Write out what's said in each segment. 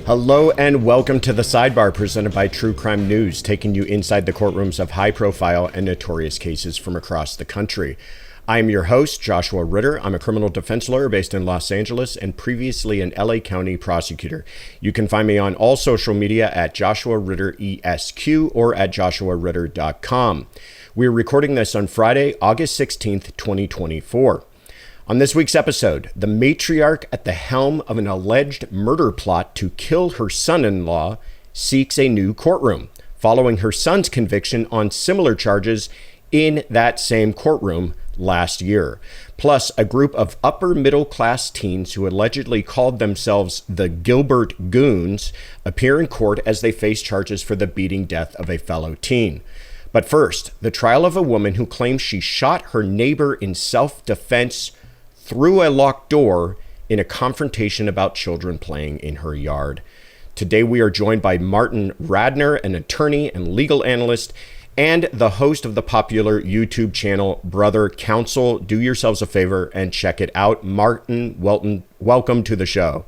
Hello and welcome to the Sidebar presented by True Crime News, taking you inside the courtrooms of high-profile and notorious cases from across the country. I am your host, Joshua Ritter. I'm a criminal defense lawyer based in Los Angeles and previously an LA County prosecutor. You can find me on all social media at Joshua Ritter ESQ or at joshuaritter.com. We're recording this on Friday, August 16th, 2024. On this week's episode, the matriarch at the helm of an alleged murder plot to kill her son-in-law seeks a new courtroom, following her son's conviction on similar charges in that same courtroom last year. Plus, a group of upper middle-class teens who allegedly called themselves the Gilbert Goons appear in court as they face charges for the beating death of a fellow teen. But first, the trial of a woman who claims she shot her neighbor in self-defense through a locked door in a confrontation about children playing in her yard. Today we are joined by Martin Radner, an attorney and legal analyst, and the host of the popular YouTube channel Brother Counsel. Do yourselves a favor and check it out. Martin, welcome to the show.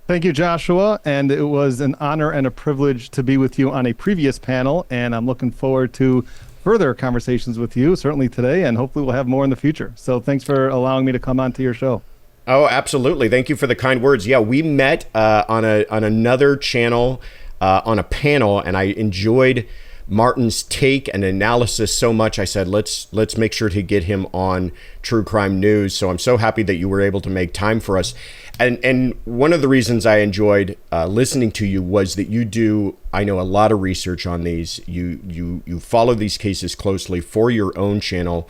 Thank you, Joshua, and it was an honor and a privilege to be with you on a previous panel, and I'm looking forward to further conversations with you, certainly today, and hopefully we'll have more in the future. So thanks for allowing me to come on to your show. Oh, absolutely. Thank you for the kind words. Yeah, we met on another channel on a panel, and I enjoyed Martin's take and analysis so much. I said, let's make sure to get him on True Crime News. So I'm so happy that you were able to make time for us. And one of the reasons I enjoyed listening to you was that you do, I know, a lot of research on these. You follow these cases closely for your own channel,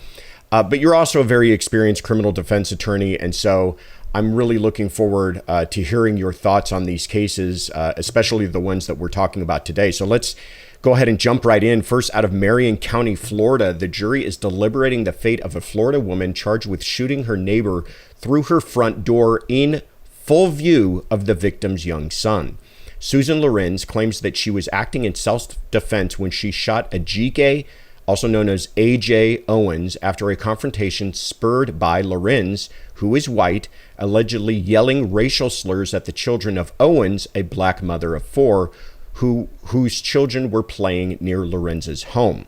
but you're also a very experienced criminal defense attorney. And so I'm really looking forward to hearing your thoughts on these cases, especially the ones that we're talking about today. So let's go ahead and jump right in. First, out of Marion County, Florida, the jury is deliberating the fate of a Florida woman charged with shooting her neighbor through her front door in full view of the victim's young son. Susan Lorenz claims that she was acting in self-defense when she shot Ajike, also known as AJ Owens, after a confrontation spurred by Lorenz, who is white, allegedly yelling racial slurs at the children of Owens, a black mother of four, whose children were playing near Lorenz's home.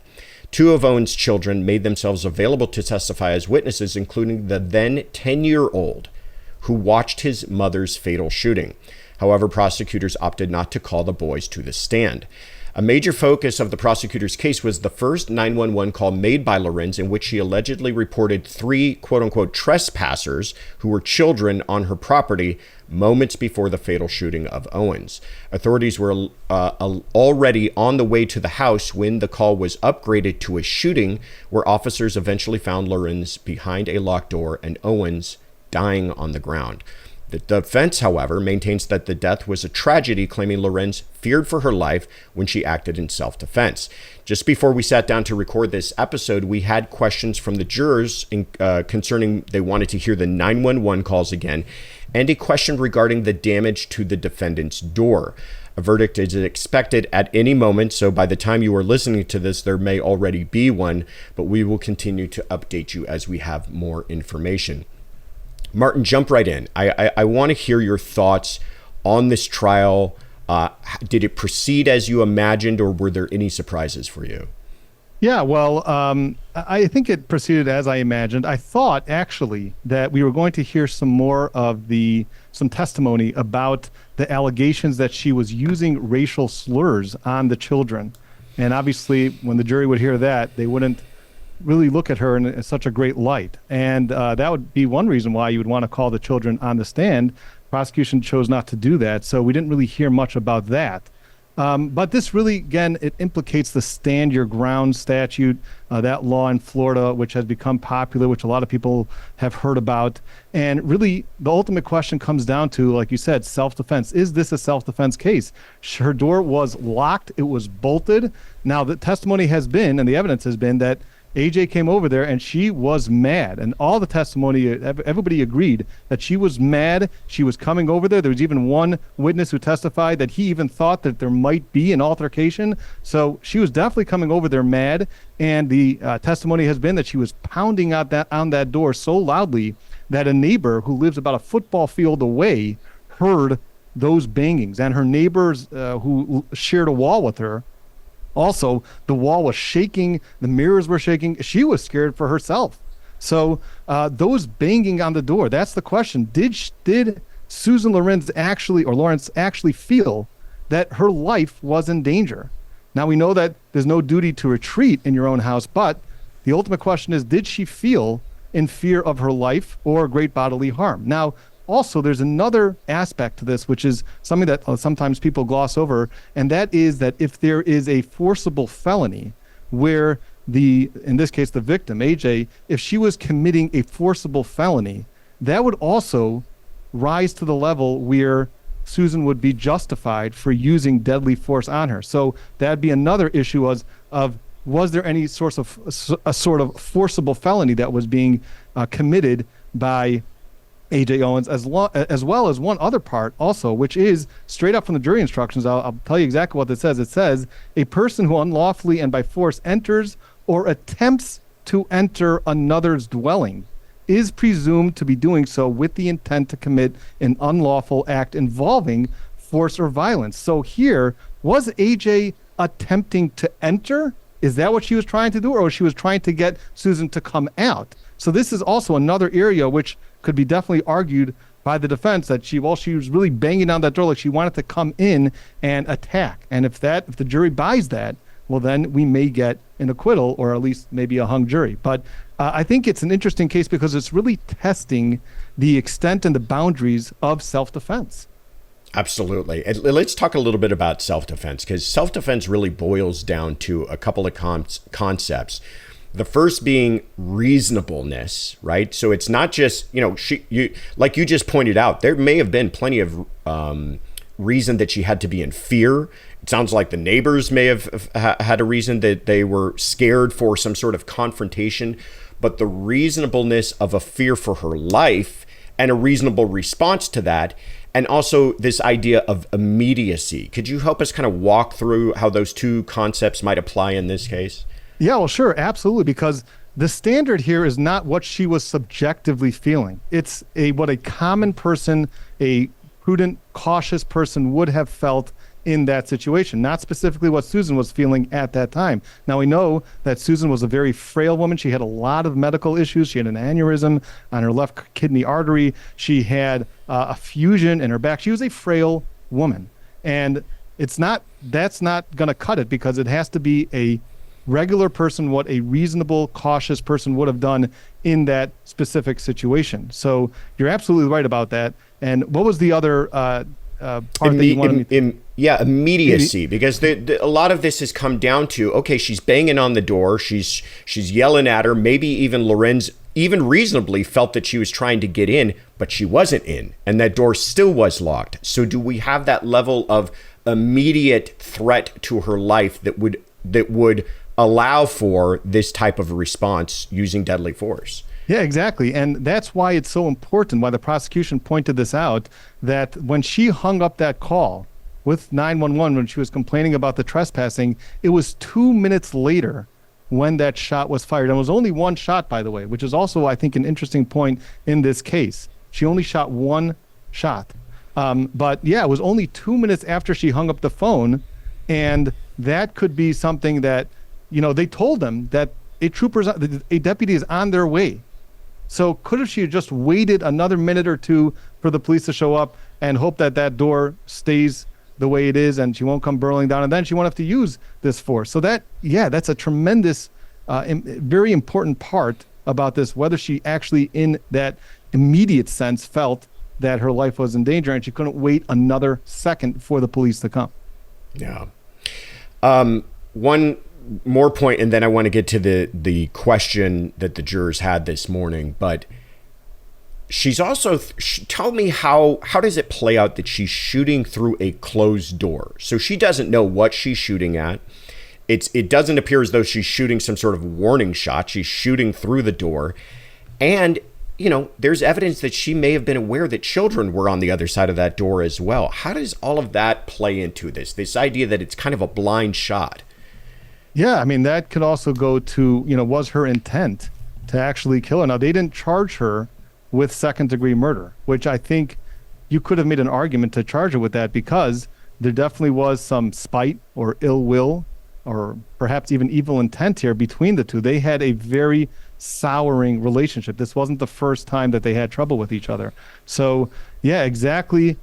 Two of Owens' children made themselves available to testify as witnesses, including the then 10-year-old who watched his mother's fatal shooting. However, prosecutors opted not to call the boys to the stand. A major focus of the prosecutor's case was the first 911 call made by Lorenz, in which she allegedly reported three quote-unquote trespassers who were children on her property moments before the fatal shooting of Owens. Authorities were already on the way to the house when the call was upgraded to a shooting, where officers eventually found Lorenz behind a locked door and Owens dying on the ground. The defense, however, maintains that the death was a tragedy, claiming Lorenz feared for her life when she acted in self-defense. Just before we sat down to record this episode, we had questions from the jurors concerning they wanted to hear the 911 calls again, and a question regarding the damage to the defendant's door. A verdict is expected at any moment, so by the time you are listening to this, there may already be one, but we will continue to update you as we have more information. Martin, jump right in. I want to hear your thoughts on this trial. Did it proceed as you imagined, or were there any surprises for you? Yeah, well, I think it proceeded as I imagined. I thought, actually, that we were going to hear some more of some testimony about the allegations that she was using racial slurs on the children. And obviously, when the jury would hear that, they wouldn't really look at her in such a great light. And that would be one reason why you would want to call the children on the stand. Prosecution chose not to do that, so we didn't really hear much about that. But this really, again, it implicates the stand your ground statute, that law in Florida, which has become popular, which a lot of people have heard about. And really, the ultimate question comes down to, like you said, self-defense. Is this a self-defense case? Her door was locked. It was bolted. Now, the testimony has been, and the evidence has been, that AJ came over there and she was mad, and all the testimony, everybody agreed that she was mad. She was coming over there. There was even one witness who testified that he even thought that there might be an altercation. So she was definitely coming over there mad, and the testimony has been that she was pounding on that door so loudly that a neighbor who lives about a football field away heard those bangings. And her neighbors who shared a wall with her, also, the wall was shaking, the mirrors were shaking. She was scared for herself. So those banging on the door, that's the question. Did Susan Lawrence actually feel that her life was in danger? Now, we know that there's no duty to retreat in your own house, but the ultimate question is, did she feel in fear of her life or great bodily harm? Now, also, there's another aspect to this, which is something that sometimes people gloss over, and that is that if there is a forcible felony where in this case, the victim, AJ, if she was committing a forcible felony, that would also rise to the level where Susan would be justified for using deadly force on her. So that'd be another issue was there any sort of forcible felony that was being committed by A.J. Owens, as well as one other part also, which is straight up from the jury instructions. I'll tell you exactly what this says. It says, a person who unlawfully and by force enters or attempts to enter another's dwelling is presumed to be doing so with the intent to commit an unlawful act involving force or violence. So here, was AJ attempting to enter? Is that what she was trying to do? Or she was trying to get Susan to come out? So this is also another area which could be definitely argued by the defense that she was really banging down that door like she wanted to come in and attack. And if the jury buys that, well, then we may get an acquittal or at least maybe a hung jury. But I think it's an interesting case because it's really testing the extent and the boundaries of self-defense. Absolutely. And let's talk a little bit about self-defense, because self-defense really boils down to a couple of concepts. The first being reasonableness, right? So it's not just, like you just pointed out, there may have been plenty of reason that she had to be in fear. It sounds like the neighbors may have had a reason that they were scared for some sort of confrontation, but the reasonableness of a fear for her life and a reasonable response to that, and also this idea of immediacy. Could you help us kind of walk through how those two concepts might apply in this case? Yeah, well, sure, absolutely, because the standard here is not what she was subjectively feeling. It's what a common person, a prudent, cautious person would have felt in that situation, not specifically what Susan was feeling at that time. Now, we know that Susan was a very frail woman. She had a lot of medical issues. She had an aneurysm on her left kidney artery. She had a fusion in her back. She was a frail woman. And that's not going to cut it, because it has to be a regular person, what a reasonable, cautious person would have done in that specific situation. So you're absolutely right about that. And what was the other part that you wanted me to... immediacy, because a lot of this has come down to, okay, she's banging on the door, she's yelling at her, maybe even Lorenz even reasonably felt that she was trying to get in, but she wasn't in, and that door still was locked. So do we have that level of immediate threat to her life that would allow for this type of response using deadly force? Yeah, exactly. And that's why it's so important, why the prosecution pointed this out, that when she hung up that call with 911, when she was complaining about the trespassing, it was 2 minutes later when that shot was fired. And it was only one shot, by the way, which is also, I think, an interesting point in this case. She only shot one shot. But yeah, it was only 2 minutes after she hung up the phone. And that could be something that, they told them that a deputy is on their way. So could have she just waited another minute or two for the police to show up and hope that door stays the way it is and she won't come burrowing down, and then she won't have to use this force. So that's a tremendous, very important part about this, whether she actually in that immediate sense felt that her life was in danger and she couldn't wait another second for the police to come. Yeah. One more point, and then I want to get to the question that the jurors had this morning. But she's also tell me how does it play out that she's shooting through a closed door? So she doesn't know what she's shooting at. It doesn't appear as though she's shooting some sort of warning shot. She's shooting through the door, and there's evidence that she may have been aware that children were on the other side of that door as well. How does all of that play into this idea that it's kind of a blind shot? Yeah, I mean, that could also go to, was her intent to actually kill her? Now, they didn't charge her with second-degree murder, which I think you could have made an argument to charge her with that, because there definitely was some spite or ill will or perhaps even evil intent here between the two. They had a very souring relationship. This wasn't the first time that they had trouble with each other. So yeah, exactly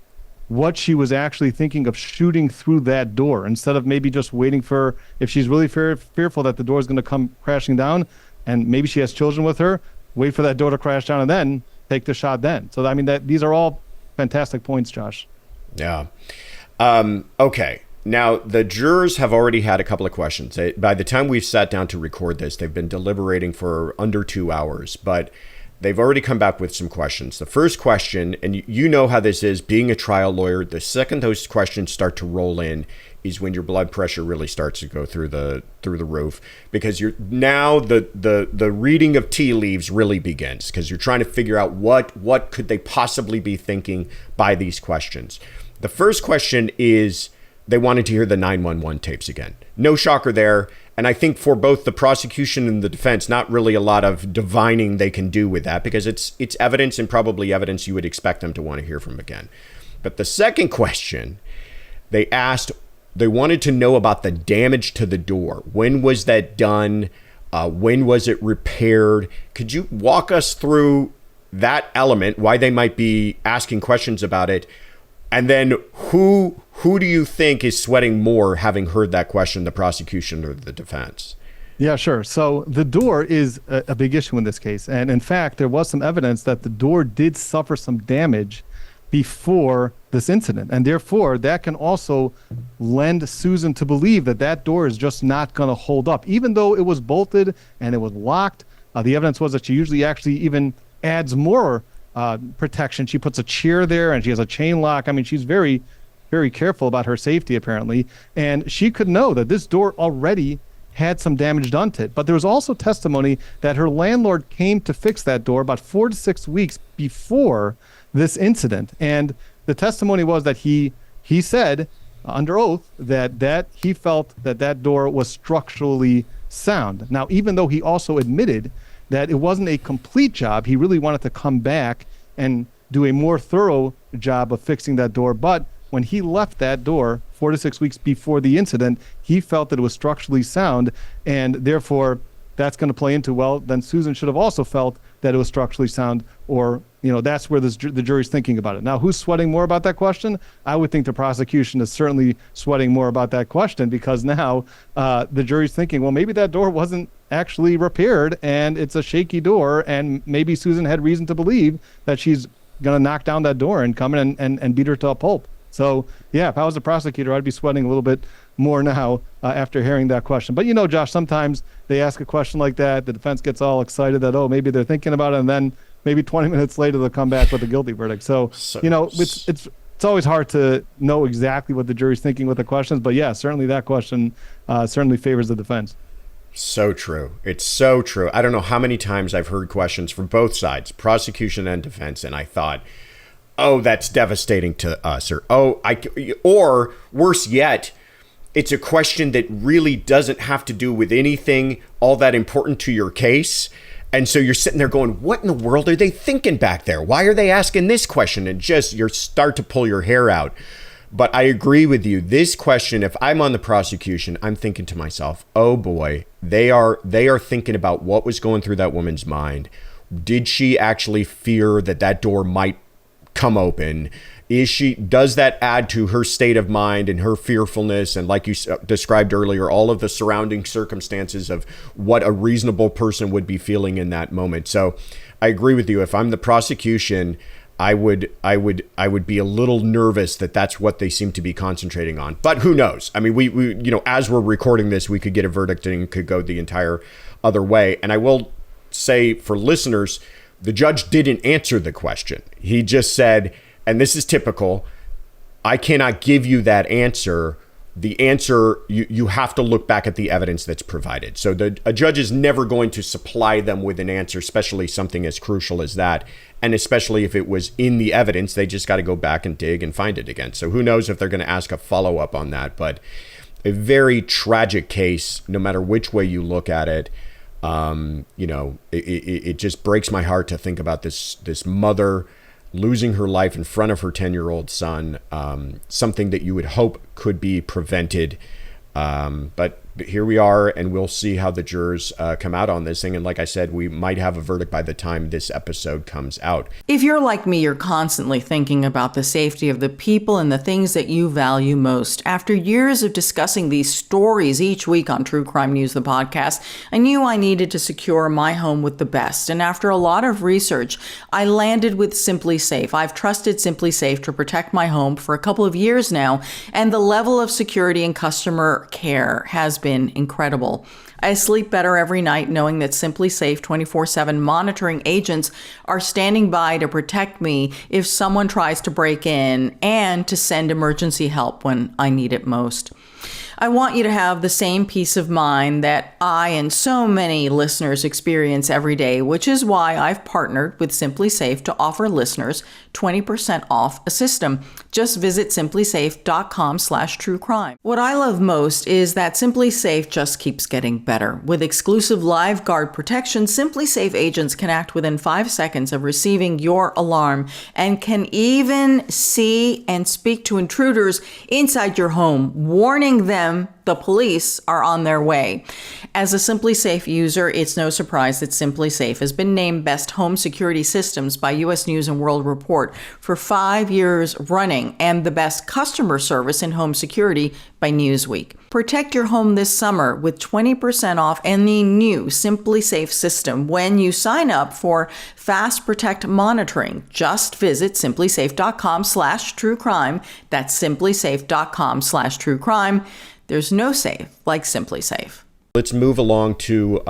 what she was actually thinking of shooting through that door, instead of maybe just waiting for, if she's really fearful that the door is going to come crashing down, and maybe she has children with her, wait for that door to crash down and then take the shot then. So I mean, that these are all fantastic points, Josh. Yeah. Okay. Now, the jurors have already had a couple of questions. By the time we've sat down to record this, they've been deliberating for under 2 hours, but they've already come back with some questions. The first question, and you know how this is, being a trial lawyer, the second those questions start to roll in is when your blood pressure really starts to go through the roof, because you're now the reading of tea leaves really begins, because you're trying to figure out what could they possibly be thinking by these questions. The first question is, they wanted to hear the 911 tapes again. No shocker there. And I think for both the prosecution and the defense, not really a lot of divining they can do with that, because it's evidence, and probably evidence you would expect them to want to hear from again. But the second question, they wanted to know about the damage to the door. When was that done? When was it repaired? Could you walk us through that element, why they might be asking questions about it? And then who do you think is sweating more, having heard that question, the prosecution or the defense? Yeah, sure. So the door is a big issue in this case. And in fact, there was some evidence that the door did suffer some damage before this incident. And therefore, that can also lend Susan to believe that that door is just not going to hold up. Even though it was bolted and it was locked, the evidence was that she usually actually even adds more protection. She puts a chair there and she has a chain lock. I mean, she's very, very careful about her safety, apparently. And she could know that this door already had some damage done to it. But there was also testimony that her landlord came to fix that door about 4 to 6 weeks before this incident. And the testimony was that he said under oath that he felt that door was structurally sound. Now, even though he also admitted that it wasn't a complete job, he really wanted to come back and do a more thorough job of fixing that door. But when he left that door 4 to 6 weeks before the incident, he felt that it was structurally sound, and therefore that's going to play into, well, then Susan should have also felt that it was structurally sound, or, that's where the jury's thinking about it. Now, who's sweating more about that question? I would think the prosecution is certainly sweating more about that question, because now the jury's thinking, well, maybe that door wasn't actually repaired and it's a shaky door, and maybe Susan had reason to believe that she's going to knock down that door and come in and beat her to a pulp. So, yeah, if I was a prosecutor, I'd be sweating a little bit more now after hearing that question. But, Josh, sometimes they ask a question like that, the defense gets all excited that, oh, maybe they're thinking about it, and then maybe 20 minutes later they'll come back with a guilty verdict. So it's always hard to know exactly what the jury's thinking with the questions. But, yeah, certainly that question certainly favors the defense. So true. It's so true. I don't know how many times I've heard questions from both sides, prosecution and defense, and I thought, oh, that's devastating to us, or worse yet, it's a question that really doesn't have to do with anything all that important to your case. And so you're sitting there going, what in the world are they thinking back there? Why are they asking this question? And just you start to pull your hair out. But I agree with you. This question, if I'm on the prosecution, I'm thinking to myself, oh boy, they are thinking about what was going through that woman's mind. Did she actually fear that door might come open? Does that add to her state of mind and her fearfulness, and like you described earlier, all of the surrounding circumstances of what a reasonable person would be feeling in that moment? So I agree with you. If I'm the prosecution, I would be a little nervous that that's what they seem to be concentrating on. But who knows? I mean, we as we're recording this, we could get a verdict and could go the entire other way. And I will say for listeners, the judge didn't answer the question. He just said, and this is typical, I cannot give you that answer. The answer, you have to look back at the evidence that's provided. So a judge is never going to supply them with an answer, especially something as crucial as that. And especially if it was in the evidence, they just got to go back and dig and find it again. So who knows if they're going to ask a follow-up on that. But a very tragic case, no matter which way you look at it. It just breaks my heart to think about this mother losing her life in front of her 10-year-old son, something that you would hope could be prevented. But here we are, and we'll see how the jurors come out on this thing. And like I said, we might have a verdict by the time this episode comes out. If you're like me, you're constantly thinking about the safety of the people and the things that you value most. After years of discussing these stories each week on True Crime News, the podcast, I knew I needed to secure my home with the best. And after a lot of research, I landed with Simply Safe. I've trusted Simply Safe to protect my home for a couple of years now, and the level of security and customer care has been incredible. I sleep better every night knowing that Simply Safe 24/7 monitoring agents are standing by to protect me if someone tries to break in and to send emergency help when I need it most. I want you to have the same peace of mind that I and so many listeners experience every day, which is why I've partnered with Simply Safe to offer listeners 20% off a system. Just visit simplysafe.com/truecrime. What I love most is that Simply Safe just keeps getting better. With exclusive live guard protection, Simply Safe agents can act within 5 seconds of receiving your alarm and can even see and speak to intruders inside your home, warning them the police are on their way. As a Simply Safe user, it's no surprise that Simply Safe has been named Best Home Security Systems by U.S. News & World Report for 5 years running, and the best customer service in home security by Newsweek. Protect your home this summer with 20% off any new Simply Safe system when you sign up for Fast Protect monitoring. Just visit simplysafe.com/truecrime. That's simplysafe.com/truecrime. There's no safe like Simply Safe. Let's move along to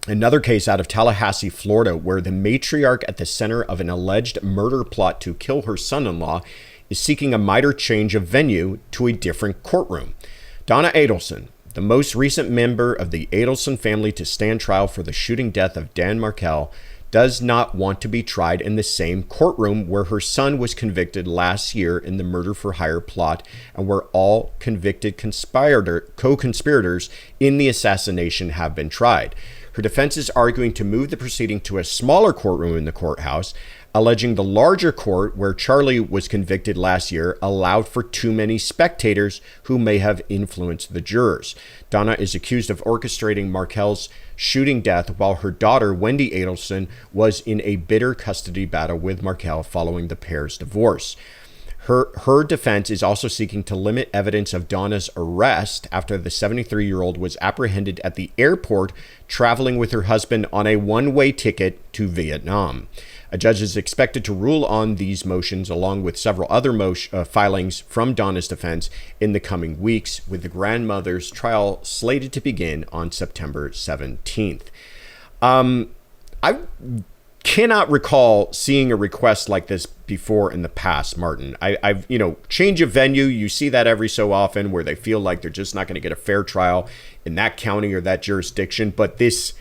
another case out of Tallahassee, Florida, where the matriarch at the center of an alleged murder plot to kill her son-in-law is seeking a minor change of venue to a different courtroom. Donna Adelson, the most recent member of the Adelson family to stand trial for the shooting death of Dan Markel, does not want to be tried in the same courtroom where her son was convicted last year in the murder-for-hire plot and where all convicted co-conspirators in the assassination have been tried. Her defense is arguing to move the proceeding to a smaller courtroom in the courthouse, alleging the larger court where Charlie was convicted last year allowed for too many spectators who may have influenced the jurors. Donna is accused of orchestrating Markel's shooting death while her daughter, Wendy Adelson, was in a bitter custody battle with Markel following the pair's divorce. Her defense is also seeking to limit evidence of Donna's arrest after the 73-year-old was apprehended at the airport traveling with her husband on a one-way ticket to Vietnam. A judge is expected to rule on these motions along with several other filings from Donna's defense in the coming weeks, with the grandmother's trial slated to begin on September 17th. I cannot recall seeing a request like this before in the past, Martin. I've change of venue, you see that every so often where they feel like they're just not going to get a fair trial in that county or that jurisdiction. But this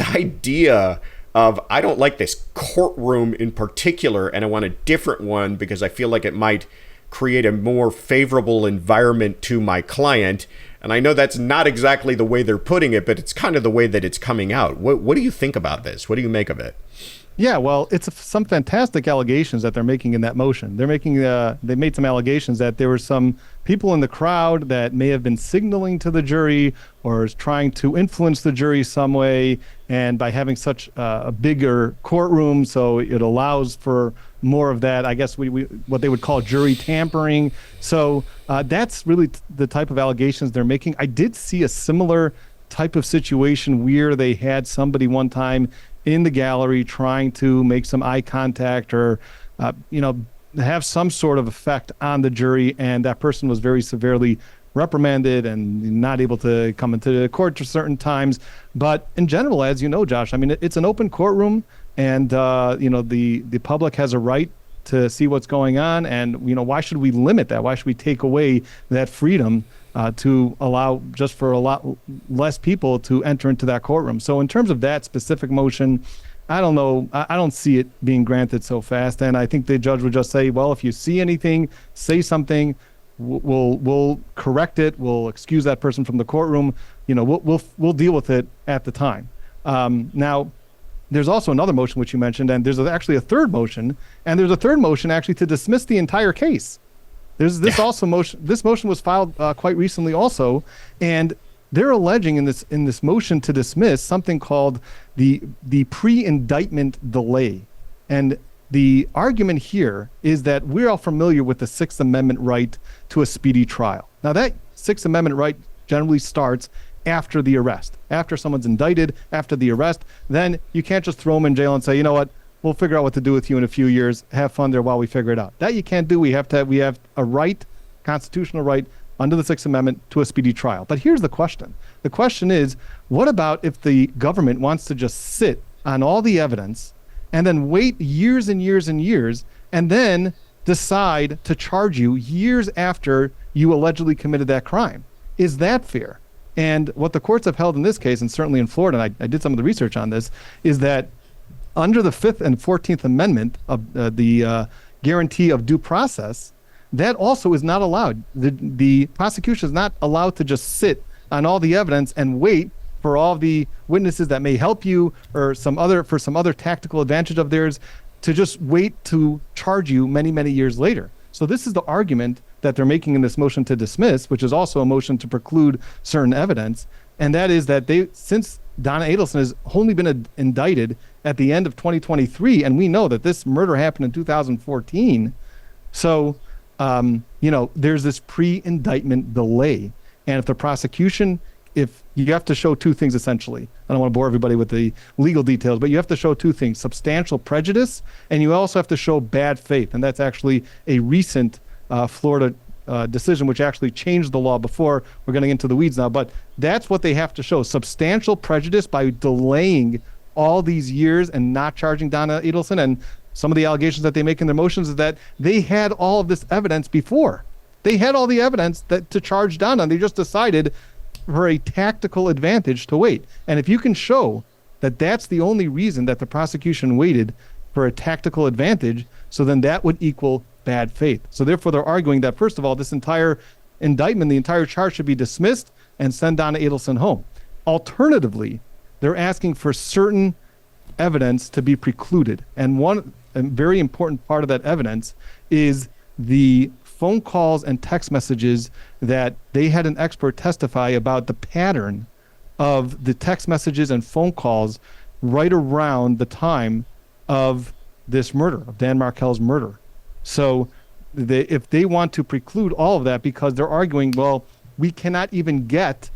idea of, I don't like this courtroom in particular, and I want a different one because I feel like it might create a more favorable environment to my client. And I know that's not exactly the way they're putting it, but it's kind of the way that it's coming out. What do you think about this? What do you make of it? Yeah, well, it's some fantastic allegations that they're making in that motion. They're making they made some allegations that there were some people in the crowd that may have been signaling to the jury or is trying to influence the jury some way, and by having such a bigger courtroom, so it allows for more of that, I guess we what they would call jury tampering. So that's really the type of allegations they're making. I did see a similar type of situation where they had somebody one time in the gallery trying to make some eye contact or, have some sort of effect on the jury, and that person was very severely reprimanded and not able to come into the court for certain times. But in general, as you know, Josh, I mean, it's an open courtroom, and the public has a right to see what's going on, and why should we limit that? Why should we take away that freedom to allow just for a lot less people to enter into that courtroom? So in terms of that specific motion, I don't know. I don't see it being granted so fast, and I think the judge would just say, well, if you see anything, say something. We'll correct it. We'll excuse that person from the courtroom. We'll deal with it at the time. Now, there's also another motion which you mentioned, and there's actually a third motion, and there's a third motion actually to dismiss the entire case. There's this also motion. This motion was filed quite recently also, and they're alleging in this motion to dismiss something called the pre-indictment delay. And the argument here is that we're all familiar with the Sixth Amendment right to a speedy trial. Now, that Sixth Amendment right generally starts after the arrest. After someone's indicted, after the arrest, then you can't just throw them in jail and say, you know what, we'll figure out what to do with you in a few years. Have fun there while we figure it out. That you can't do. We have a right, constitutional right, under the Sixth Amendment to a speedy trial. But here's the question. The question is, what about if the government wants to just sit on all the evidence and then wait years and years and years and then decide to charge you years after you allegedly committed that crime? Is that fair? And what the courts have held in this case, and certainly in Florida, and I did some of the research on this, is that under the 5th and 14th Amendment of the guarantee of due process, that also is not allowed. The prosecution is not allowed to just sit on all the evidence and wait for all the witnesses that may help you or some other tactical advantage of theirs to just wait to charge you many, many years later. So this is the argument that they're making in this motion to dismiss, which is also a motion to preclude certain evidence. And that is that since Donna Adelson has only been indicted at the end of 2023, and we know that this murder happened in 2014. So, there's this pre-indictment delay. And if the prosecution, if you have to show two things essentially, I don't want to bore everybody with the legal details, but you have to show two things: substantial prejudice, and you also have to show bad faith. And that's actually a recent Florida decision which actually changed the law before. We're getting into the weeds now, but that's what they have to show: substantial prejudice by delaying all these years and not charging Donna Adelson. And some of the allegations that they make in their motions is that they had all of this evidence before. They had all the evidence to charge Donna, and they just decided for a tactical advantage to wait. And if you can show that that's the only reason that the prosecution waited, for a tactical advantage, so then that would equal bad faith. So therefore, they're arguing that, first of all, this entire indictment, the entire charge should be dismissed and send Donna Adelson home. Alternatively, they're asking for certain evidence to be precluded. And one very important part of that evidence is the phone calls and text messages that they had an expert testify about the pattern of the text messages and phone calls right around the time of this murder, of Dan Markel's murder. So if they want to preclude all of that, because they're arguing, well, we cannot even get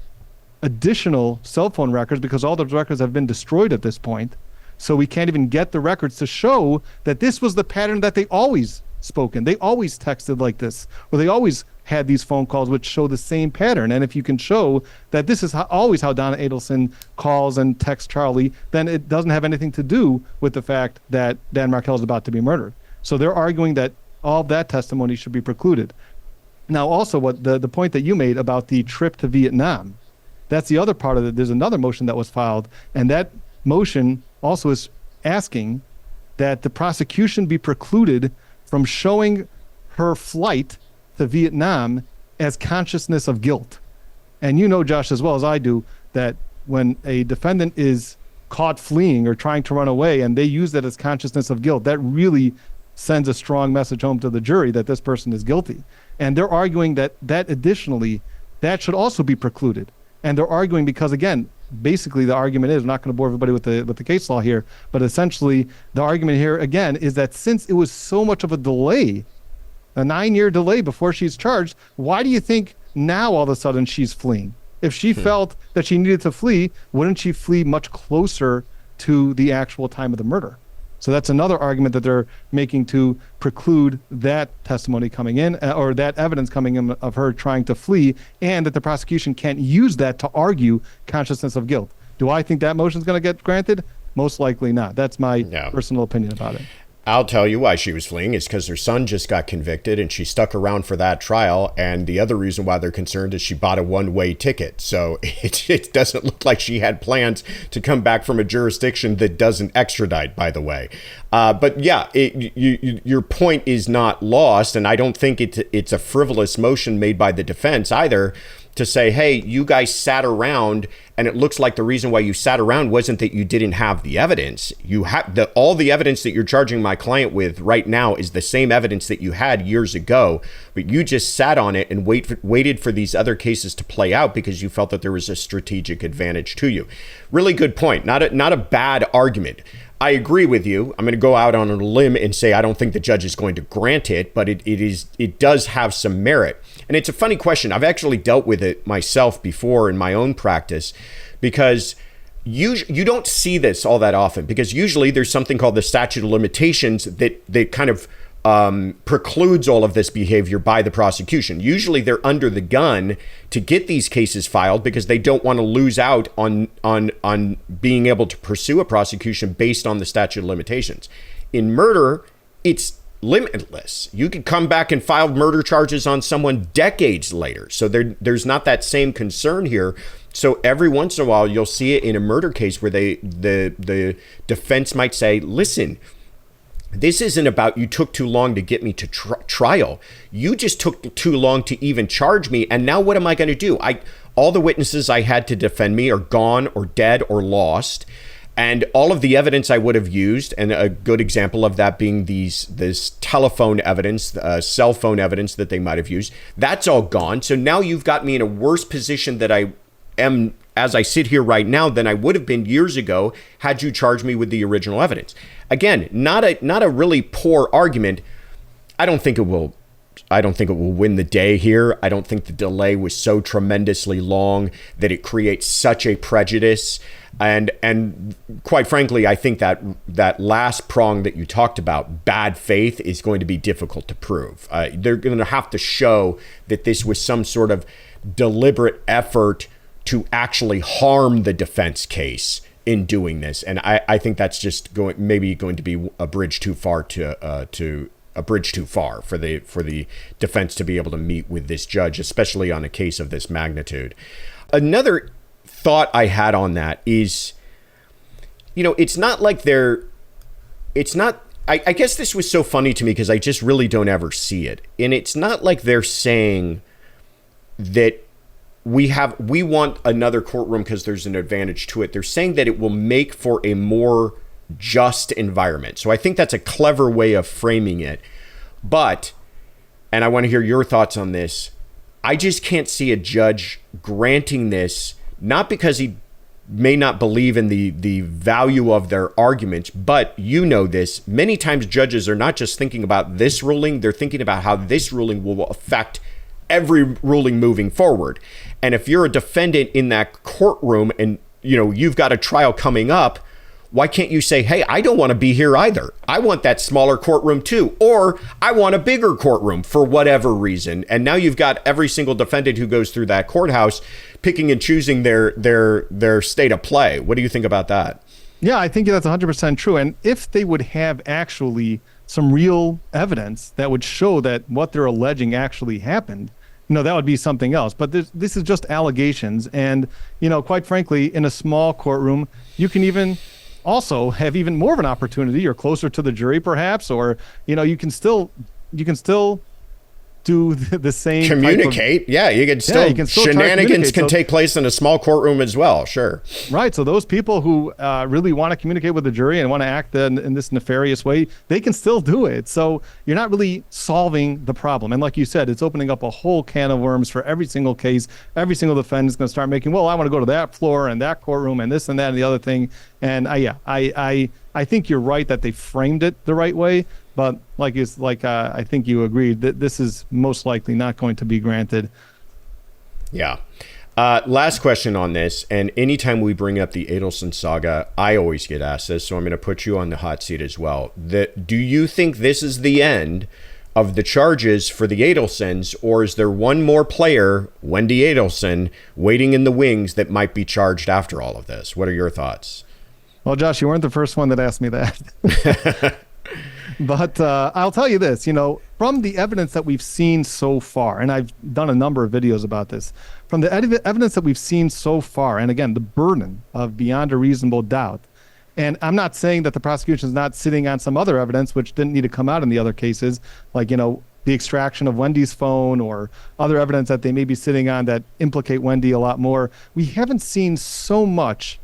additional cell phone records because all those records have been destroyed at this point. So we can't even get the records to show that this was the pattern that they always spoken. They always texted like this, or they always had these phone calls which show the same pattern. And if you can show that this is always how Donna Adelson calls and texts Charlie, then it doesn't have anything to do with the fact that Dan Markel is about to be murdered. So they're arguing that all of that testimony should be precluded. Now, also, what the point that you made about the trip to Vietnam, that's the other part of it. There's another motion that was filed, and that motion also is asking that the prosecution be precluded from showing her flight to Vietnam as consciousness of guilt. And you know, Josh, as well as I do, that when a defendant is caught fleeing or trying to run away and they use that as consciousness of guilt, that really sends a strong message home to the jury that this person is guilty. And they're arguing that additionally, that should also be precluded. And they're arguing because, again, basically the argument is, I'm not going to bore everybody with the case law here, but essentially the argument here, again, is that since it was so much of a delay, a 9-year delay before she's charged, why do you think now all of a sudden she's fleeing? If she felt that she needed to flee, wouldn't she flee much closer to the actual time of the murder? So that's another argument that they're making to preclude that testimony coming in, or that evidence coming in of her trying to flee, and that the prosecution can't use that to argue consciousness of guilt. Do I think that motion is going to get granted? Most likely not. That's my personal opinion about it. I'll tell you why she was fleeing. It's because her son just got convicted and she stuck around for that trial. And the other reason why they're concerned is she bought a one-way ticket. So it doesn't look like she had plans to come back from a jurisdiction that doesn't extradite, by the way. But yeah, your point is not lost. And I don't think it's a frivolous motion made by the defense either. to say, hey, you guys sat around, and it looks like the reason why you sat around wasn't that you didn't have the evidence. You have all the evidence that you're charging my client with right now is the same evidence that you had years ago, but you just sat on it and waited for these other cases to play out because you felt that there was a strategic advantage to you. Really good point. Not a bad argument. I agree with you. I'm going to go out on a limb and say I don't think the judge is going to grant it, but it does have some merit. And it's a funny question. I've actually dealt with it myself before in my own practice, because you don't see this all that often, because usually there's something called the statute of limitations that kind of precludes all of this behavior by the prosecution. Usually they're under the gun to get these cases filed because they don't want to lose out on being able to pursue a prosecution based on the statute of limitations. In murder, it's limitless. You could come back and file murder charges on someone decades later. So there's not that same concern here. So every once in a while, you'll see it in a murder case where the defense might say, listen, this isn't about you took too long to get me to trial. You just took too long to even charge me. And now what am I going to do? All the witnesses I had to defend me are gone or dead or lost. And all of the evidence I would have used, and a good example of that being this telephone evidence, cell phone evidence that they might have used, that's all gone. So now you've got me in a worse position that I am, as I sit here right now, than I would have been years ago had you charged me with the original evidence. Again, not a really poor argument. I don't think it will win the day here. I don't think the delay was so tremendously long that it creates such a prejudice. And quite frankly, I think that last prong that you talked about, bad faith, is going to be difficult to prove. They're going to have to show that this was some sort of deliberate effort to actually harm the defense case in doing this. And I think that's just going to be a bridge too far for the defense to be able to meet with this judge, especially on a case of this magnitude. Thought I had on that is, it's not like I guess this was so funny to me because I just really don't ever see it. And it's not like they're saying that we want another courtroom because there's an advantage to it. They're saying that it will make for a more just environment. So I think that's a clever way of framing it. But, and I want to hear your thoughts on this, I just can't see a judge granting this, not because he may not believe in the value of their arguments, but this, many times judges are not just thinking about this ruling, they're thinking about how this ruling will affect every ruling moving forward. And if you're a defendant in that courtroom and you've got a trial coming up, why can't you say, hey, I don't want to be here either. I want that smaller courtroom too. Or I want a bigger courtroom for whatever reason. And now you've got every single defendant who goes through that courthouse picking and choosing their state of play. What do you think about that? Yeah, I think that's 100% true. And if they would have actually some real evidence that would show that what they're alleging actually happened, that would be something else. But this is just allegations. And, quite frankly, in a small courtroom, you can even also have even more of an opportunity, or closer to the jury perhaps, or you can still do the same communicate. You can still shenanigans can take place in a small courtroom as well. Sure. Right. So those people who really want to communicate with the jury and want to act in this nefarious way, they can still do it. So you're not really solving the problem. And like you said, it's opening up a whole can of worms for every single case. Every single defendant is going to start making, I want to go to that floor and that courtroom and this and that and the other thing. And I think you're right that they framed it the right way. But I think you agreed that this is most likely not going to be granted. Yeah. Last question on this, and anytime we bring up the Adelson saga, I always get asked this, so I'm going to put you on the hot seat as well. Do you think this is the end of the charges for the Adelsons, or is there one more player, Wendy Adelson, waiting in the wings that might be charged after all of this? What are your thoughts? Well, Josh, you weren't the first one that asked me that. But I'll tell you this, from the evidence that we've seen so far, and I've done a number of videos about this, from the evidence that we've seen so far, and again, the burden of beyond a reasonable doubt, and I'm not saying that the prosecution is not sitting on some other evidence which didn't need to come out in the other cases, like, the extraction of Wendy's phone or other evidence that they may be sitting on that implicate Wendy a lot more, we haven't seen so much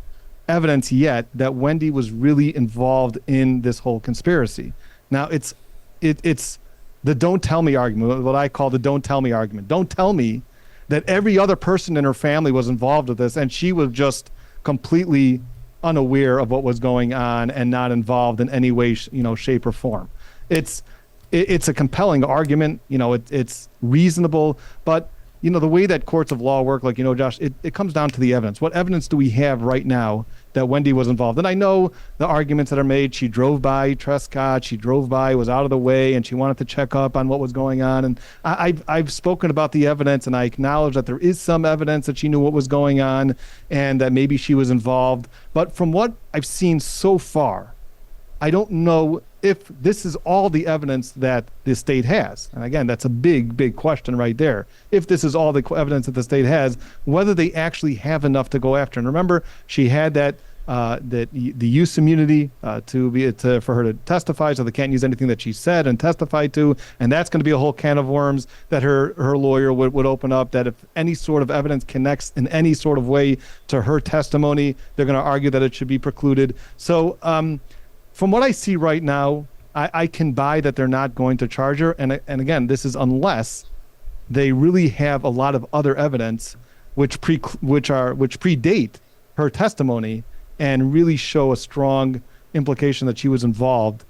evidence yet that Wendy was really involved in this whole conspiracy. Now, it's the don't tell me argument, what I call the don't tell me argument. Don't tell me that every other person in her family was involved with this and she was just completely unaware of what was going on and not involved in any way, shape or form. It's a compelling argument, it's reasonable, but the way that courts of law work, Josh, it comes down to the evidence. What evidence do we have right now that Wendy was involved? And I know the arguments that are made. She drove by Trescott. She drove by, was out of the way, and she wanted to check up on what was going on. And I've spoken about the evidence, and I acknowledge that there is some evidence that she knew what was going on and that maybe she was involved. But from what I've seen so far, I don't know if this is all the evidence that the state has. And again, that's a big, big question right there. If this is all the evidence that the state has, whether they actually have enough to go after. And remember, she had the use immunity for her to testify, so they can't use anything that she said and testified to. And that's going to be a whole can of worms that her lawyer would open up, that if any sort of evidence connects in any sort of way to her testimony, they're going to argue that it should be precluded. So, from what I see right now, I can buy that they're not going to charge her. And again, this is unless they really have a lot of other evidence which predate her testimony and really show a strong implication that she was involved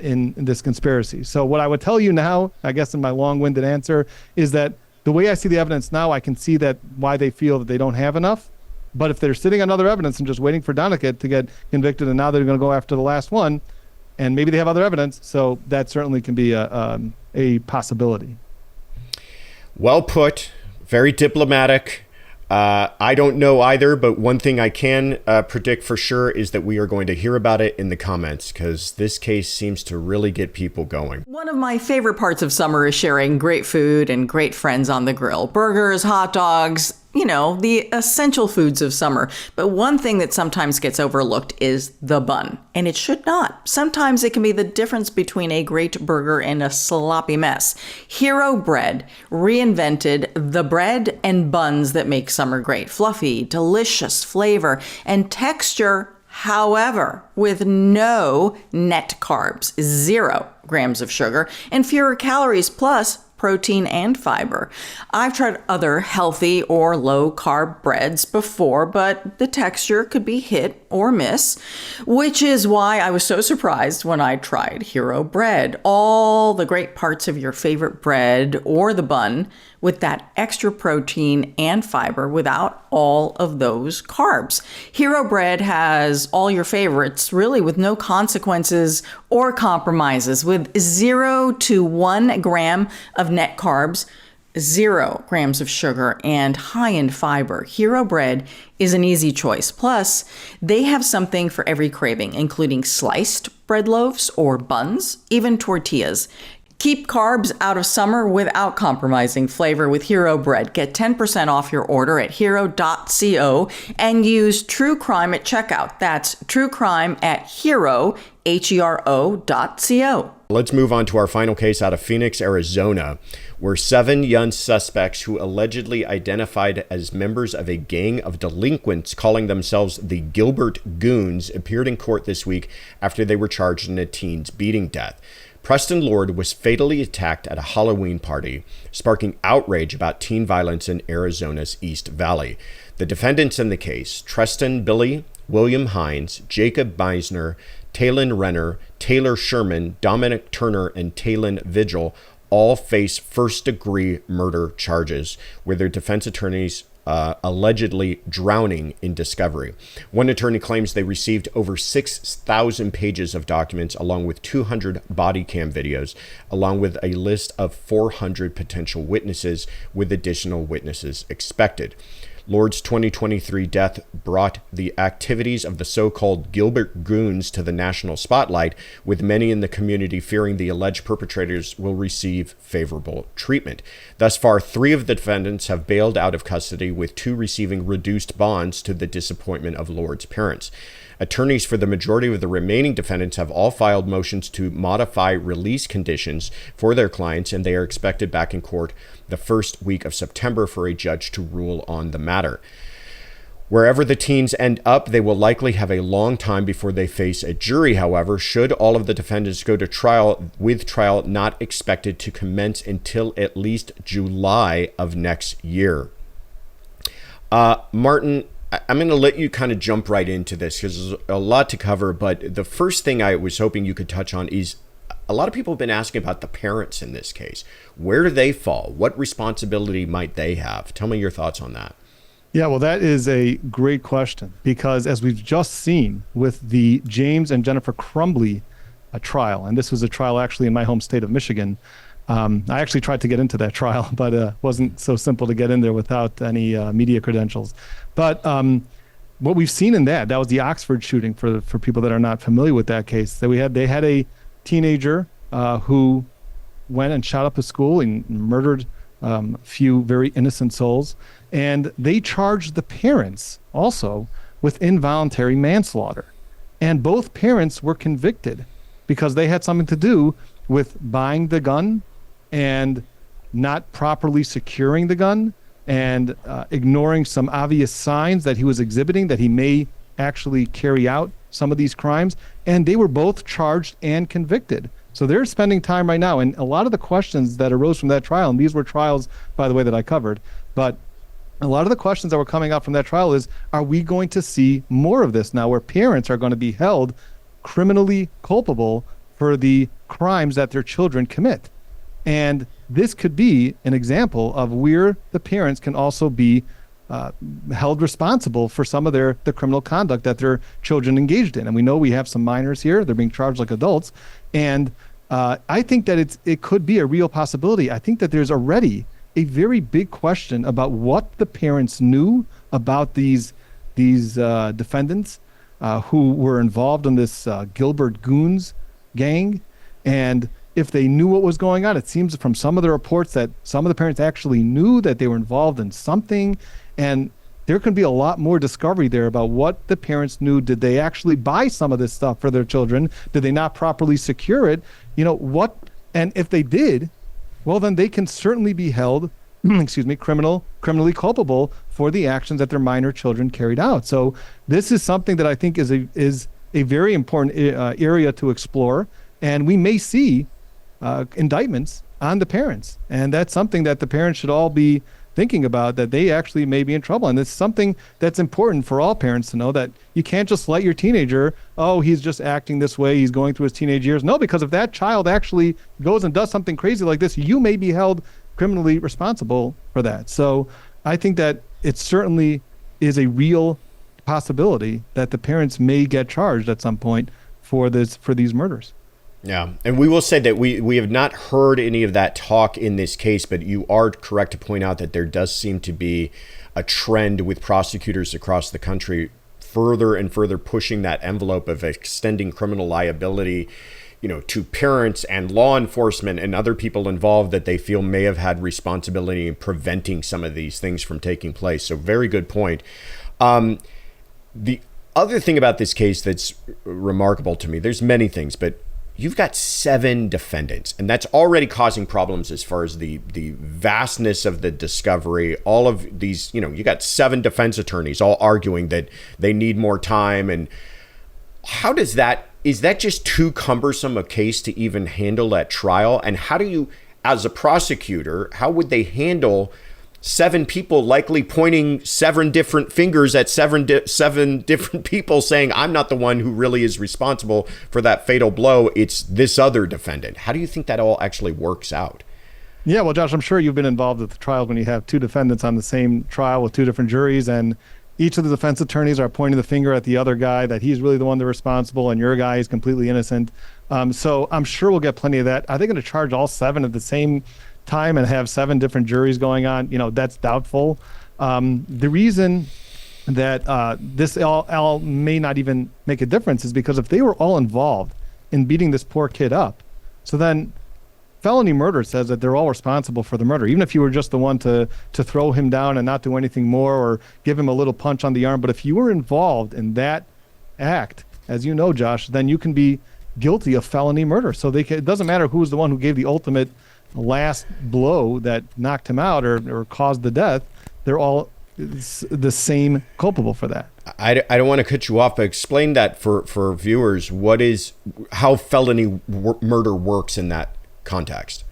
in this conspiracy. So what I would tell you now, I guess in my long-winded answer, is that the way I see the evidence now, I can see that why they feel that they don't have enough. But if they're sitting on other evidence and just waiting for Donnicut to get convicted, and now they're going to go after the last one, and maybe they have other evidence, so that certainly can be a possibility. Well put, very diplomatic. I don't know either, but one thing I can predict for sure is that we are going to hear about it in the comments, because this case seems to really get people going. One of my favorite parts of summer is sharing great food and great friends on the grill. Burgers, hot dogs, the essential foods of summer. But one thing that sometimes gets overlooked is the bun. And it should not. Sometimes it can be the difference between a great burger and a sloppy mess. Hero Bread reinvented the bread and buns that make summer great. Fluffy, delicious flavor and texture, however, with no net carbs, 0 grams of sugar, and fewer calories, plus protein and fiber. I've tried other healthy or low carb breads before, but the texture could be hit or miss, which is why I was so surprised when I tried Hero Bread. All the great parts of your favorite bread or the bun with that extra protein and fiber without all of those carbs. Hero Bread has all your favorites, really with no consequences or compromises, with 0 to 1 gram of net carbs, 0 grams of sugar, and high in fiber. Hero Bread is an easy choice. Plus, they have something for every craving, including sliced bread loaves or buns, even tortillas. Keep carbs out of summer without compromising flavor with Hero Bread. Get 10% off your order at hero.co and use True Crime at checkout. That's True Crime at hero.co. Let's move on to our final case out of Phoenix, Arizona, where 7 young suspects who allegedly identified as members of a gang of delinquents calling themselves the Gilbert Goons appeared in court this week after they were charged in a teen's beating death. Preston Lord was fatally attacked at a Halloween party, sparking outrage about teen violence in Arizona's East Valley. The defendants in the case, Treston Billy, William Hines, Jacob Meisner, Talon Renner, Taylor Sherman, Dominic Turner, and Talon Vigil, all face first-degree murder charges, with their defense attorneys allegedly drowning in discovery. One attorney claims they received over 6,000 pages of documents along with 200 body cam videos, along with a list of 400 potential witnesses, with additional witnesses expected. Lord's 2023 death brought the activities of the so-called Gilbert Goons to the national spotlight, with many in the community fearing the alleged perpetrators will receive favorable treatment. Thus far, 3 of the defendants have bailed out of custody, with 2 receiving reduced bonds to the disappointment of Lord's parents. Attorneys for the majority of the remaining defendants have all filed motions to modify release conditions for their clients, and they are expected back in court the first week of September for a judge to rule on the matter. Wherever the teens end up, they will likely have a long time before they face a jury, however, should all of the defendants go to trial, with trial not expected to commence until at least July of next year. Martin, I'm going to let you kind of jump right into this because there's a lot to cover. But the first thing I was hoping you could touch on is a lot of people have been asking about the parents in this case. Where do they fall? What responsibility might they have? Tell me your thoughts on that. Yeah, well, that is a great question, because as we've just seen with the James and Jennifer Crumbley trial, and this was a trial actually in my home state of Michigan. I actually tried to get into that trial, but wasn't so simple to get in there without any media credentials. But what we've seen in that was the Oxford shooting, for people that are not familiar with that case. That they had a teenager who went and shot up a school and murdered a few very innocent souls. And they charged the parents also with involuntary manslaughter. And both parents were convicted because they had something to do with buying the gun and not properly securing the gun and ignoring some obvious signs that he was exhibiting that he may actually carry out some of these crimes. And they were both charged and convicted. So they're spending time right now. And a lot of the questions that arose from that trial, and these were trials, by the way, that I covered, but a lot of the questions that were coming out from that trial is, are we going to see more of this now, where parents are going to be held criminally culpable for the crimes that their children commit? And this could be an example of where the parents can also be held responsible for some of the criminal conduct that their children engaged in. And we know we have some minors here. They're being charged like adults. And I think that it could be a real possibility. I think that there's already a very big question about what the parents knew about these defendants who were involved in this Gilbert Goons gang. And if they knew what was going on, it seems from some of the reports that some of the parents actually knew that they were involved in something. And there can be a lot more discovery there about what the parents knew. Did they actually buy some of this stuff for their children? Did they not properly secure it? And if they did, well, then they can certainly be held, criminally culpable for the actions that their minor children carried out. So this is something that I think is a very important area to explore. And we may see indictments on the parents. And that's something that the parents should all be thinking about, that they actually may be in trouble. And it's something that's important for all parents to know, that you can't just let your teenager, oh, he's just acting this way, he's going through his teenage years. No, because if that child actually goes and does something crazy like this, you may be held criminally responsible for that. So I think that it certainly is a real possibility that the parents may get charged at some point for these murders. Yeah, and we will say that we have not heard any of that talk in this case, but you are correct to point out that there does seem to be a trend with prosecutors across the country further and further pushing that envelope of extending criminal liability, to parents and law enforcement and other people involved that they feel may have had responsibility in preventing some of these things from taking place. So very good point. The other thing about this case that's remarkable to me, there's many things, but you've got 7 defendants, and that's already causing problems as far as the vastness of the discovery. All of these, you got 7 defense attorneys all arguing that they need more time. And how is that just too cumbersome a case to even handle at trial? And how do you, as a prosecutor, how would they handle 7 people likely pointing 7 different fingers at 7 different people saying, I'm not the one who really is responsible for that fatal blow, it's this other defendant? How do you think that all actually works out? Yeah, well, Josh, I'm sure you've been involved with the trial when you have 2 defendants on the same trial with 2 different juries, and each of the defense attorneys are pointing the finger at the other guy that he's really the one that's responsible and your guy is completely innocent. So I'm sure we'll get plenty of that. Are they going to charge all 7 at the same time and have 7 different juries going on? That's doubtful. The reason that this all may not even make a difference is because if they were all involved in beating this poor kid up, so then felony murder says that they're all responsible for the murder, even if you were just the one to throw him down and not do anything more or give him a little punch on the arm. But if you were involved in that act, as you know, Josh, then you can be guilty of felony murder. So it doesn't matter who was the one who gave the ultimate last blow that knocked him out or caused the death. They're all the same culpable for that. I don't want to cut you off, but explain that for viewers. How felony murder works in that context?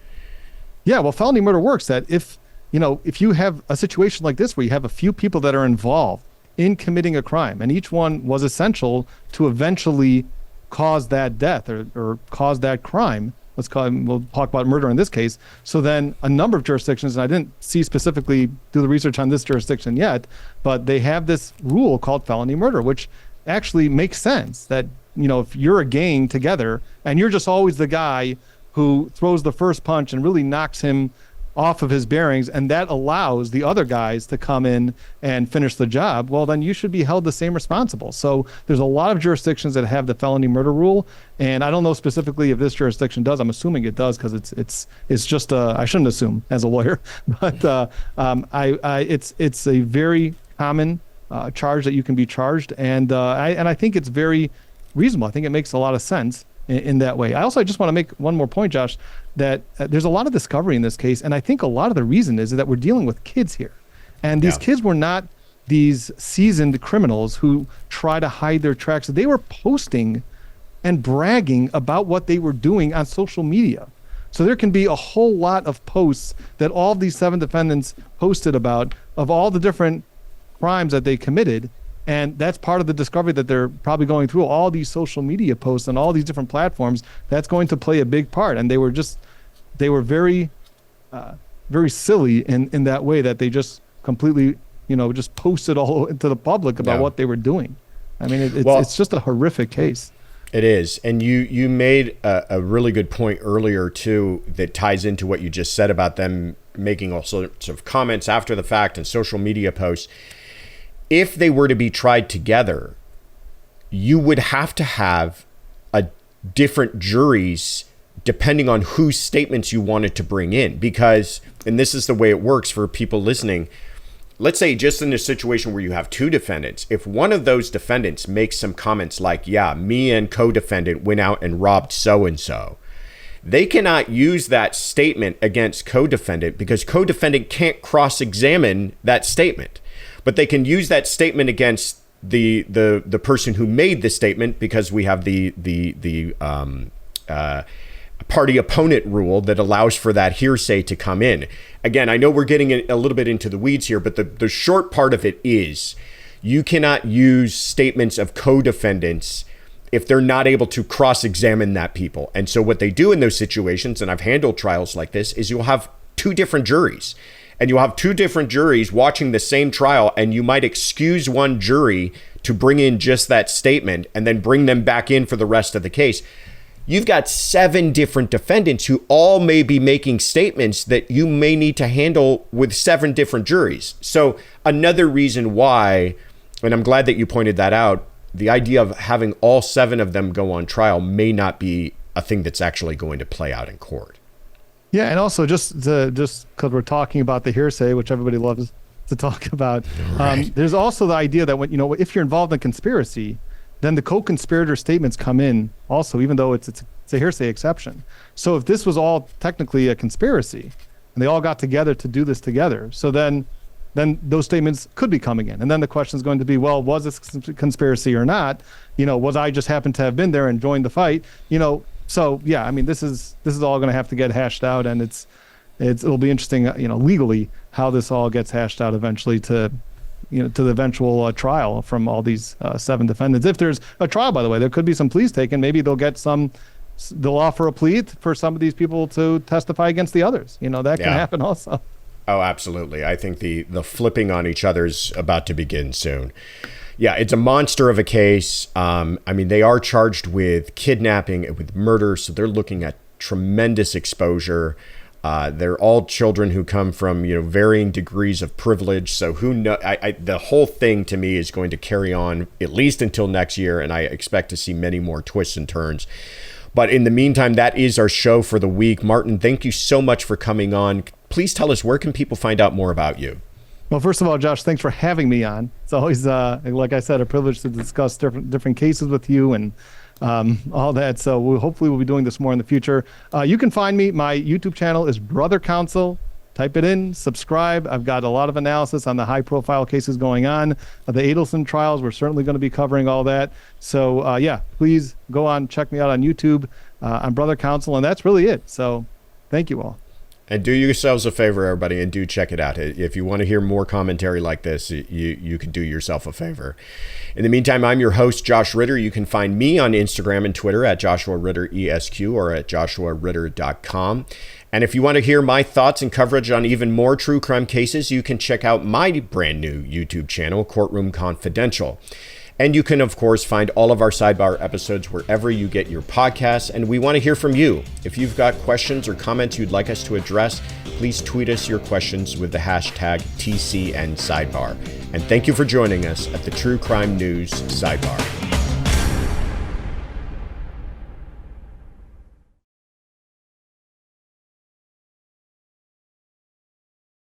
Yeah, well, felony murder works that if you have a situation like this where you have a few people that are involved in committing a crime and each one was essential to eventually cause that death or cause that crime, we'll talk about murder in this case. So then a number of jurisdictions, and I didn't see specifically do the research on this jurisdiction yet, but they have this rule called felony murder, which actually makes sense that, if you're a gang together and you're just always the guy who throws the first punch and really knocks him off of his bearings, and that allows the other guys to come in and finish the job, well, then you should be held the same responsible. So there's a lot of jurisdictions that have the felony murder rule, and I don't know specifically if this jurisdiction does. I'm assuming it does because it's just I shouldn't assume as a lawyer, but it's a very common charge that you can be charged, and I think it's very reasonable. I think it makes a lot of sense in that way. I just want to make one more point, Josh, that there's a lot of discovery in this case, and I think a lot of the reason is that we're dealing with kids here. And these kids were not these seasoned criminals who try to hide their tracks. They were posting and bragging about what they were doing on social media. So there can be a whole lot of posts that all of these 7 defendants posted about of all the different crimes that they committed. And that's part of the discovery that they're probably going through, all these social media posts and all these different platforms. That's going to play a big part. And they were very, very silly in that way that they just completely, just posted all into the public about what they were doing. I mean, it's just a horrific case. It is. And you made a really good point earlier, too, that ties into what you just said about them making all sorts of comments after the fact and social media posts. If they were to be tried together, you would have to have different juries depending on whose statements you wanted to bring in. Because, and this is the way it works for people listening, let's say just in a situation where you have 2 defendants, if one of those defendants makes some comments like, yeah, me and co-defendant went out and robbed so-and-so, they cannot use that statement against co-defendant because co-defendant can't cross-examine that statement. But they can use that statement against the person who made the statement because we have the party opponent rule that allows for that hearsay to come in. Again, I know we're getting a little bit into the weeds here, but the short part of it is you cannot use statements of co-defendants if they're not able to cross-examine that people. And so what they do in those situations, and I've handled trials like this, is you'll have 2 different juries. And you'll have 2 different juries watching the same trial, and you might excuse one jury to bring in just that statement and then bring them back in for the rest of the case. You've got 7 different defendants who all may be making statements that you may need to handle with 7 different juries. So another reason why, and I'm glad that you pointed that out, the idea of having all 7 of them go on trial may not be a thing that's actually going to play out in court. Yeah, and also just because we're talking about the hearsay, which everybody loves to talk about, there's also the idea that if you're involved in conspiracy, then the co-conspirator statements come in also, even though it's a hearsay exception. So if this was all technically a conspiracy, and they all got together to do this together, so then those statements could be coming in, and then the question is going to be, well, was this conspiracy or not? Was I just happened to have been there and joined the fight? So yeah, I mean, this is all going to have to get hashed out, and it'll be interesting, legally how this all gets hashed out eventually to the eventual trial from all these 7 defendants. If there's a trial, by the way, there could be some pleas taken. Maybe they'll offer a plea for some of these people to testify against the others. That can happen also. Oh, absolutely. I think the flipping on each other's about to begin soon. Yeah, it's a monster of a case. They are charged with kidnapping and with murder, so they're looking at tremendous exposure. They're all children who come from, varying degrees of privilege. So who know? The whole thing to me is going to carry on at least until next year, and I expect to see many more twists and turns. But in the meantime, that is our show for the week. Martin, thank you so much for coming on. Please tell us, where can people find out more about you? Well, first of all, Josh, thanks for having me on. It's always, like I said, a privilege to discuss different cases with you and all that. So hopefully we'll be doing this more in the future. You can find me. My YouTube channel is Brother Counsel. Type it in, subscribe. I've got a lot of analysis on the high-profile cases going on. The Adelson trials, we're certainly going to be covering all that. So, please go on, check me out on YouTube. I'm Brother Counsel, and that's really it. So thank you all. And do yourselves a favor, everybody, and do check it out. If you want to hear more commentary like this, you can do yourself a favor. In the meantime, I'm your host, Josh Ritter. You can find me on Instagram and Twitter at Joshua Ritter ESQ or at joshuaritter.com. And if you want to hear my thoughts and coverage on even more true crime cases, you can check out my brand new YouTube channel, Courtroom Confidential. And you can, of course, find all of our Sidebar episodes wherever you get your podcasts. And we want to hear from you. If you've got questions or comments you'd like us to address, please tweet us your questions with the hashtag TCN Sidebar. And thank you for joining us at the True Crime News Sidebar.